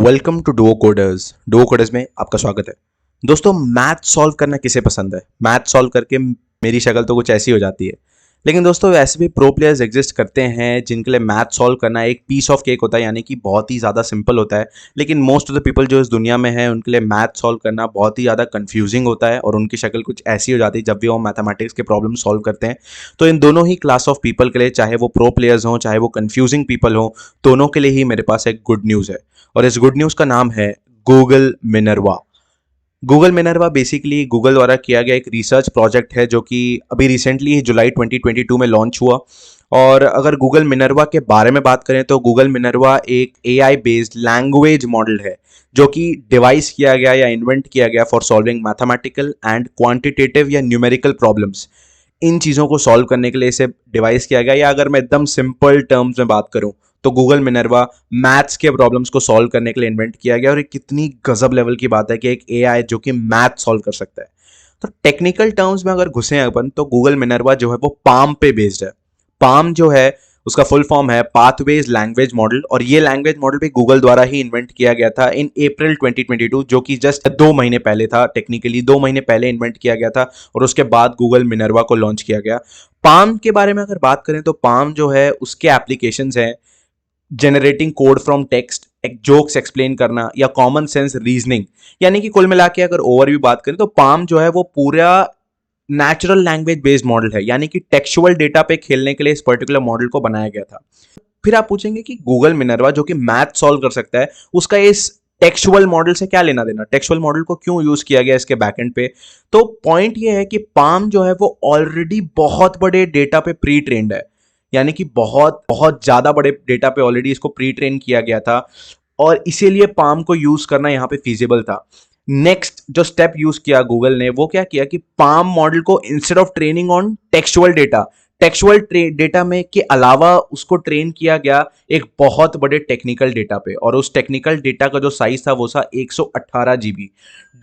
Welcome to Duo Coders. Duo Coders में आपका स्वागत है। दोस्तों, मैथ सॉल्व करना किसे पसंद है? मैथ सॉल्व करके मेरी शक्ल तो कुछ ऐसी हो जाती है। लेकिन दोस्तों, ऐसे भी प्रो प्लेयर्स एग्जिस्ट करते हैं जिनके लिए मैथ सॉल्व करना एक पीस ऑफ केक होता है, यानी कि बहुत ही ज़्यादा सिंपल होता है। लेकिन मोस्ट ऑफ द पीपल जो इस दुनिया में है उनके लिए मैथ सॉल्व करना बहुत ही ज़्यादा कंफ्यूजिंग होता है और उनकी शक्ल कुछ ऐसी हो जाती है जब भी वो मैथमेटिक्स के प्रॉब्लम सॉल्व करते हैं। तो इन दोनों ही क्लास ऑफ पीपल के लिए, चाहे वो प्रो प्लेयर्स हों चाहे वो कंफ्यूजिंग पीपल हों, दोनों के लिए ही मेरे पास एक गुड न्यूज़ है। और इस गुड न्यूज़ का नाम है Google Minerva. Google Minerva basically Google द्वारा किया गया एक रिसर्च प्रोजेक्ट है जो कि अभी रिसेंटली जुलाई 2022 में लॉन्च हुआ। और अगर गूगल मिनर्वा के बारे में बात करें तो गूगल मिनर्वा एक एआई बेस्ड लैंग्वेज मॉडल है जो कि डिवाइस किया गया या इन्वेंट किया गया for solving mathematical and quantitative या न्यूमेरिकल प्रॉब्लम्स। इन चीज़ों को सॉल्व करने के लिए इसे डिवाइस किया गया, या अगर मैं एकदम सिंपल टर्म्स में बात करूं तो गूगल मिनर्वा मैथ्स के प्रॉब्लम्स को सॉल्व करने के लिए इन्वेंट किया गया। और ये कितनी गजब लेवल की बात है कि एक एआई जो कि मैथ सॉल्व कर सकता है। तो टेक्निकल टर्म्स में अगर घुसे अपन तो गूगल मिनर्वा जो है वो पाम पे बेस्ड है। पाम जो है उसका फुल फॉर्म है पाथवेज लैंग्वेज मॉडल, और ये लैंग्वेज मॉडल भी गूगल द्वारा ही इन्वेंट किया गया था इन अप्रैल 2022, जो कि जस्ट 2 महीने पहले था। टेक्निकली 2 महीने पहले इन्वेंट किया गया था और उसके बाद गूगल मिनर्वा को लॉन्च किया गया। पाम के बारे में अगर बात करें तो पाम जो है उसके एप्लीकेशंस हैं generating code from text, jokes explain करना या कॉमन सेंस रीजनिंग। यानी कि कुल मिला के अगर ओवरव्यू बात करें तो पाम जो है वो पूरा नेचुरल लैंग्वेज बेस्ड मॉडल है, यानी कि टेक्सुअल डेटा पे खेलने के लिए इस पर्टिकुलर मॉडल को बनाया गया था। फिर आप पूछेंगे कि गूगल मिनर्वा जो कि मैथ सॉल्व कर सकता है उसका इस टेक्सुअल मॉडल से क्या लेना देना, टेक्सुअल मॉडल को क्यों यूज किया गया इसके बैकएंड पे। तो पॉइंट ये है कि पाम जो है वो ऑलरेडी बहुत बड़े डेटा पे प्री ट्रेन्ड है, यानी कि बहुत बहुत ज्यादा बड़े डेटा पे ऑलरेडी इसको प्री ट्रेन किया गया था और इसीलिए पाम को यूज करना यहां पे फीजिबल था। नेक्स्ट जो स्टेप यूज किया गूगल ने वो क्या किया कि पाम मॉडल को instead of training on textual data, textual data में के अलावा उसको ट्रेन किया गया एक बहुत बड़े टेक्निकल डेटा पे। और उस टेक्निकल डेटा का जो साइज था वो था 118 जीबी।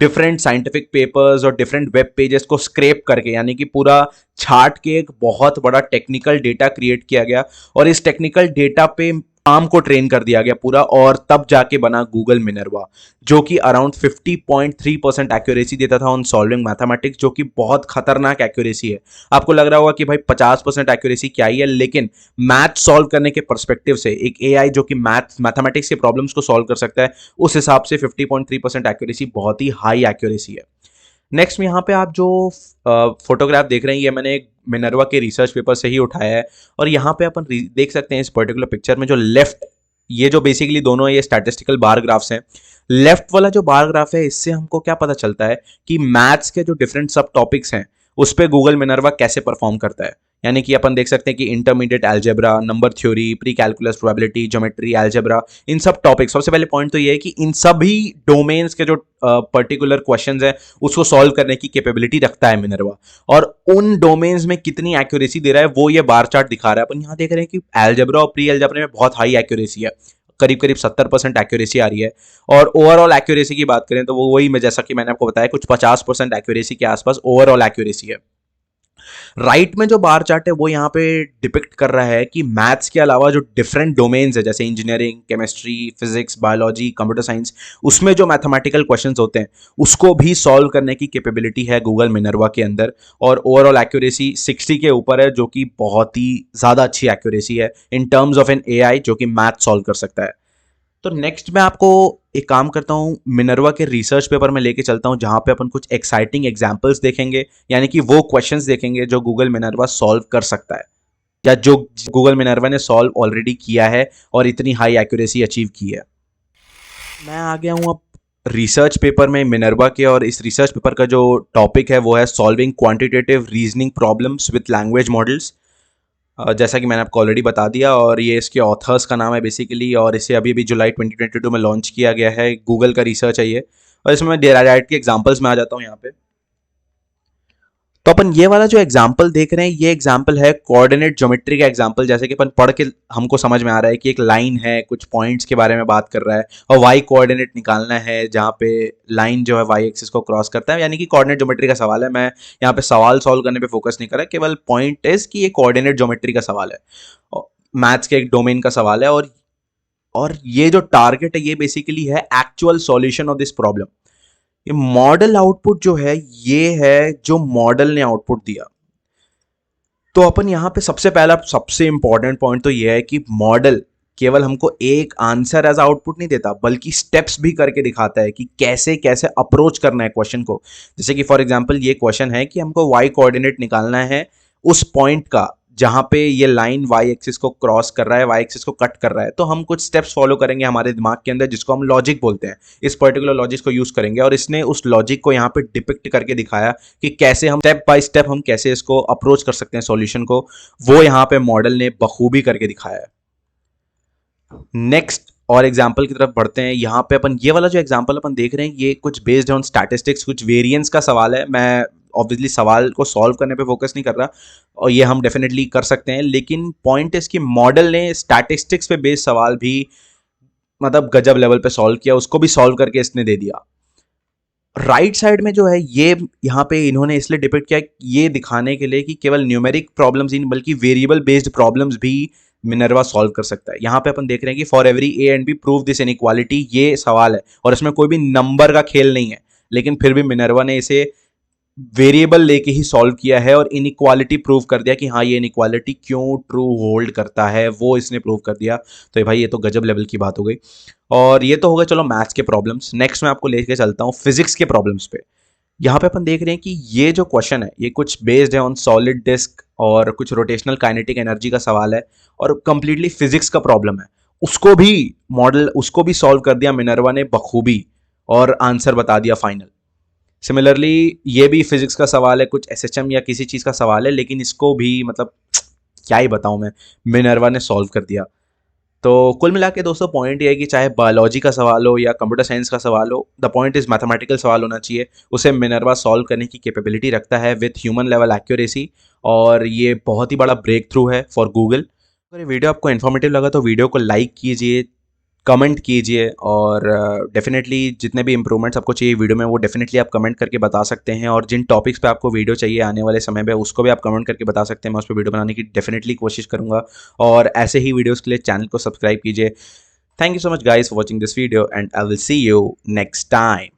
डिफरेंट साइंटिफिक पेपर्स और डिफरेंट वेब पेजेस को स्क्रैप करके, यानी कि पूरा छाट के एक बहुत बड़ा टेक्निकल डेटा क्रिएट किया गया और इस टेक्निकल डेटा पे पाम को ट्रेन कर दिया गया पूरा, और तब जाके बना गूगल मिनर्वा जो कि अराउंड 50.3% एक्यूरेसी देता था ऑन सॉल्विंग मैथमेटिक्स, जो कि बहुत खतरनाक एक्यूरेसी है। आपको लग रहा होगा कि भाई 50% एक्यूरेसी क्या ही है, लेकिन मैथ सॉल्व करने के परस्पेक्टिव से एक एआई जो कि मैथमेटिक्स के प्रॉब्लम्स को सॉल्व कर सकता है, उस हिसाब से 50.3% एक्यूरेसी बहुत ही हाई एक्यूरेसी है। नेक्स्ट में यहाँ पे आप जो फोटोग्राफ देख रहे हैं ये मैंने एक मिनर्वा के रिसर्च पेपर से ही उठाया है। और यहाँ पे अपन देख सकते हैं इस पर्टिकुलर पिक्चर में जो लेफ्ट, ये जो बेसिकली दोनों ये स्टैटिस्टिकल बार ग्राफ्स हैं। लेफ्ट वाला जो बार ग्राफ है इससे हमको क्या पता चलता है कि मैथ्स के जो डिफरेंट सब टॉपिक्स हैं उस पर गूगल मिनर्वा कैसे परफॉर्म करता है। यानी कि अपन देख सकते हैं कि intermediate algebra, number theory, pre calculus, probability, geometry, algebra, इन सब टॉपिक्स। सबसे पहले पॉइंट तो ये है कि इन सभी डोमेन्स के जो पर्टिकुलर क्वेश्चंस हैं उसको सॉल्व करने की कैपेबिलिटी रखता है मिनर्वा। और उन डोमेन्स में कितनी एक्यूरेसी दे रहा है वो ये बार चार्ट दिखा रहा है। अपन यहाँ देख रहे हैं कि अलजेब्रा और प्री अलजेब्रा में बहुत हाई एक्यूरेसी है, करीब करीब 70% एक्यूरेसी आ रही है। और ओवरऑल एक्यूरेसी की बात करें तो वो वही, मैं जैसा कि मैंने आपको बताया, कुछ 50% एक्यूरेसी के आसपास ओवरऑल एक्यूरेसी है। राइट में जो बार चार्ट है वो यहाँ पे डिपिक्ट कर रहा है कि मैथ्स के अलावा जो डिफरेंट डोमेन्स है जैसे engineering, chemistry, physics, biology, computer science, उसमें जो मैथमेटिकल क्वेश्चंस होते हैं उसको भी सॉल्व करने की कैपेबिलिटी है गूगल मिनर्वा के अंदर। और ओवरऑल एक्यूरेसी 60 के ऊपर है, जो कि बहुत ही ज़्यादा अच्छी एक्यूरेसी है in terms of an AI जो कि मैथ सॉल्व कर सकता है। तो नेक्स्ट मैं आपको एक काम करता हूँ, मिनर्वा के रिसर्च पेपर में लेके चलता हूँ जहाँ पे अपन कुछ एक्साइटिंग एग्जांपल्स देखेंगे, यानी कि वो क्वेश्चंस देखेंगे जो गूगल मिनर्वा सॉल्व कर सकता है या जो गूगल मिनर्वा ने सॉल्व ऑलरेडी किया है और इतनी हाई एक्यूरेसी अचीव की है। मैं आ गया हूँ अब रिसर्च पेपर में मिनर्वा के, और इस रिसर्च पेपर का जो टॉपिक है वो है solving quantitative reasoning problems with language models. जैसा कि मैंने आपको ऑलरेडी बता दिया, और ये इसके ऑथर्स का नाम है बेसिकली, और इसे अभी अभी जुलाई 2022 में लॉन्च किया गया है। गूगल का रिसर्च है ये, और इसमें मैं डायरेक्ट के एग्जांपल्स में आ जाता हूँ यहाँ पे। तो अपन ये वाला जो एग्जाम्पल देख रहे हैं ये एग्जाम्पल है कोऑर्डिनेट ज्योमेट्री का एग्जाम्पल। जैसे कि अपन पढ़ के हमको समझ में आ रहा है कि एक लाइन है, कुछ पॉइंट्स के बारे में बात कर रहा है और वाई कोऑर्डिनेट निकालना है जहाँ पे लाइन जो है वाई एक्सिस को क्रॉस करता है, यानी कि कोऑर्डिनेट ज्योमेट्री का सवाल है। मैं यहाँ पे सवाल सॉल्व करने पे फोकस नहीं कर रहा, केवल पॉइंट इज कि ये कोऑर्डिनेट ज्योमेट्री का सवाल है, मैथ्स के एक डोमेन का सवाल है। और और ये जो टारगेट है ये बेसिकली है actual solution of this problem. ये मॉडल आउटपुट जो है ये है जो मॉडल ने आउटपुट दिया। तो अपन यहां पे सबसे पहला सबसे इंपॉर्टेंट पॉइंट तो ये है कि मॉडल केवल हमको एक आंसर एज आउटपुट नहीं देता बल्कि स्टेप्स भी करके दिखाता है कि कैसे कैसे अप्रोच करना है क्वेश्चन को। जैसे कि फॉर एग्जांपल ये क्वेश्चन है कि हमको वाई कोऑर्डिनेट निकालना है उस पॉइंट का जहां पे ये लाइन वाई एक्सिस को क्रॉस कर रहा है, वाई एक्सिस को कट कर रहा है। तो हम कुछ स्टेप्स फॉलो करेंगे हमारे दिमाग के अंदर जिसको हम लॉजिक बोलते हैं। इस पर्टिकुलर लॉजिक को यूज करेंगे और इसने उस लॉजिक को यहाँ पे डिपिक्ट करके दिखाया कि कैसे हम स्टेप बाय स्टेप हम कैसे इसको अप्रोच कर सकते हैं सॉल्यूशन को। वो यहाँ पे मॉडल ने बखूबी करके दिखाया है। नेक्स्ट और एग्जाम्पल की तरफ बढ़ते हैं। यहाँ पे अपन ये वाला जो एग्जाम्पल अपन देख रहे हैं ये कुछ बेस्ड ऑन स्टैटिस्टिक्स, कुछ वेरिएंस का सवाल है। मैं ऑब्वियसली सवाल को सॉल्व करने पे फोकस नहीं कर रहा और ये हम डेफिनेटली कर सकते हैं, लेकिन पॉइंट इसकी मॉडल ने स्टैटिस्टिक्स पे बेस्ड सवाल भी मतलब गजब लेवल पे सॉल्व किया, उसको भी सॉल्व करके इसने दे दिया। राइट साइड में जो है ये यहाँ पे इन्होंने इसलिए डिपिक्ट किया ये दिखाने के लिए कि केवल न्यूमेरिक प्रॉब्लम्स ही नहीं बल्कि वेरिएबल बेस्ड प्रॉब्लम्स भी मिनर्वा सॉल्व कर सकता है। यहाँ पे अपन देख रहे हैं कि for every A and B prove this inequality, ये सवाल है और इसमें कोई भी नंबर का खेल नहीं है, लेकिन फिर भी मिनर्वा ने इसे वेरिएबल लेके ही सॉल्व किया है और इनइक्वालिटी प्रूव कर दिया कि हाँ ये इनइक्वालिटी क्यों ट्रू होल्ड करता है, वो इसने प्रूव कर दिया। तो ये भाई ये तो गजब लेवल की बात हो गई। और ये तो हो गया चलो मैथ्स के प्रॉब्लम्स। नेक्स्ट मैं आपको लेके चलता हूँ फिजिक्स के प्रॉब्लम्स पे। यहाँ पे अपन देख रहे हैं कि ये जो क्वेश्चन है ये कुछ बेस्ड है ऑन सॉलिड डिस्क और कुछ रोटेशनल काइनेटिक एनर्जी का सवाल है और कंप्लीटली फिजिक्स का प्रॉब्लम है। उसको भी सॉल्व कर दिया मिनर्वा ने बखूबी और आंसर बता दिया फाइनल। सिमिलरली ये भी फिजिक्स का सवाल है, कुछ एसएचएम या किसी चीज़ का सवाल है, लेकिन इसको भी मतलब क्या ही बताऊं मैं, मिनर्वा ने सॉल्व कर दिया। तो कुल मिला के दोस्तों पॉइंट ये है कि चाहे बायोलॉजी का सवाल हो या कंप्यूटर साइंस का सवाल हो, द पॉइंट इज मैथमेटिकल सवाल होना चाहिए। उसे मिनर्वा सॉल्व करने की कैपेबिलिटी रखता है विथ ह्यूमन लेवल एक्यूरेसी और ये बहुत ही बड़ा ब्रेक थ्रू है फॉर गूगल। अगर ये वीडियो आपको इन्फॉर्मेटिव लगा तो वीडियो को लाइक कीजिए, कमेंट कीजिए और डेफिनेटली जितने भी इंप्रूवमेंट्स आपको चाहिए वीडियो में वो डेफिनेटली आप कमेंट करके बता सकते हैं। और जिन टॉपिक्स पे आपको वीडियो चाहिए आने वाले समय पे उसको भी आप कमेंट करके बता सकते हैं, मैं उस पर वीडियो बनाने की डेफिनेटली कोशिश करूंगा। और ऐसे ही वीडियोस के लिए चैनल को सब्सक्राइब कीजिए। Thank you so much guys for watching this video and I will see you next time.